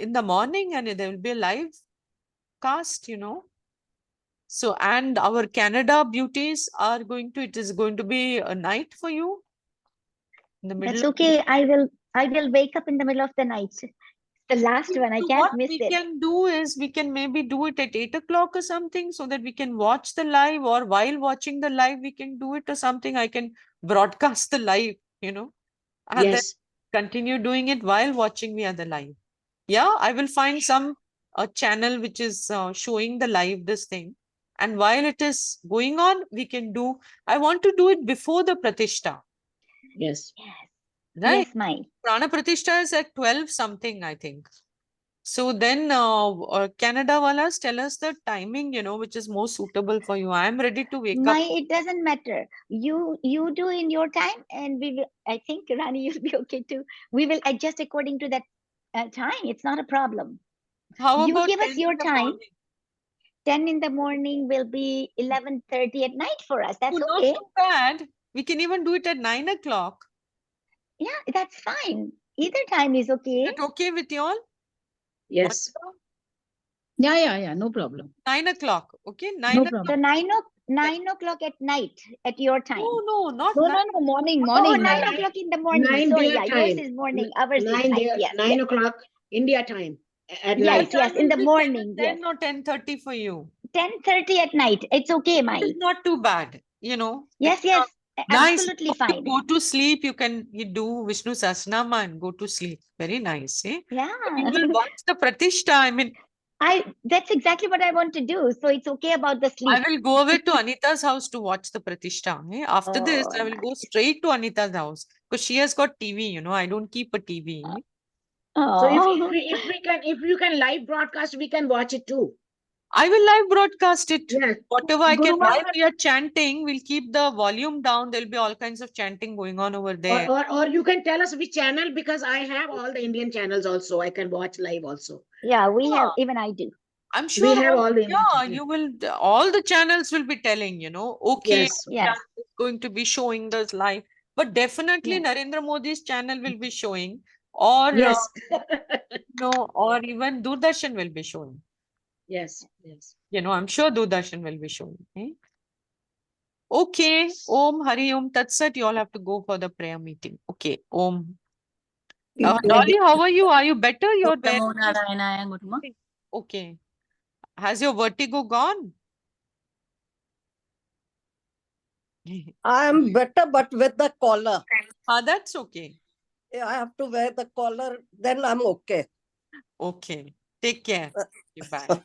in the morning and there will be a live cast, So, and our Canada beauties are it is going to be a night for you in the middle That's of the okay. I will wake up in the middle of the night. The last one. I So can't what miss we it. can do is we can maybe do it at 8 o'clock or something so that we can watch the live, or while watching the live, we can do it or something. I can broadcast the live, and then yes, continue doing it while watching the other live. Yeah, I will find some channel which is showing the live this thing. And while it is going on, we can do, I want to do it before the Pratishta, yes. Yes. right? Yes, my. Prana Pratishta is at 12 something, I think. So then Canada walas, tell us the timing, which is more suitable for you. I am ready to wake up. It doesn't matter. You do in your time, and we will. I think Rani, you'll be okay too. We will adjust according to that time. It's not a problem. How You about give us 10 in your the time. morning? 10 in the morning will be 11:30 at night for us. That's Oh, not okay. too bad. We can even do it at 9 o'clock. Yeah, that's fine. Either time is okay. Is that okay with you all? Yes. Monica? Yeah. No problem. 9 o'clock. Okay, 9 No o'clock. So problem. 9 o'clock at night at your time. No, not No, 9. no, morning, Oh, morning. 9 nine. o'clock in the morning. 9 Sorry, their yeah, yours time. is morning, ours is 9 night. their, Yes, 9 o'clock India time at Yes, night. yes, in the morning. 10 Yes, or 10:30 for you. 10:30 at night. It's okay, Mai. It's not too bad, Yes, It's, yes, nice. absolutely You fine. go to sleep, you do Vishnu Sahasranama and go to sleep. Very nice, eh? Yeah, You will watch the Pratishtha. I mean, that's exactly what I want to do. So it's okay about the I sleep. will go over to Anita's house to watch the Pratishtha. Eh? After this, Oh, I will go straight to Anita's house because she has got TV, I don't keep a TV. So if Oh, if you can live broadcast, we can watch it too. I will live broadcast it. Yes. Whatever I can. Guru While Master- we are chanting, we'll keep the volume down. There'll be all kinds of chanting going on over there. Or you can tell us which channel, because I have all the Indian channels also. I can watch live also. yeah, we have, Ah. even I do. I'm We sure have all the yeah, Indian you will, all the channels will be telling, okay, Yes. Yes. channel is going to be showing this live. But definitely Yeah. Narendra Modi's channel will be showing, or Yes. or even Doordarshan will be showing. Yes. Yes. I'm sure Doordarshan will be showing. Eh? Okay, Om Hari Om Tat Sat. You all have to go for the prayer meeting. Okay, Om. Dolly, how are you? Are you better? You're there. Namo Narayana, Guruma. Okay. Has your vertigo gone? I am better, but with the collar. That's okay. I have to wear the collar, then I'm okay. Okay. Take care. Bye.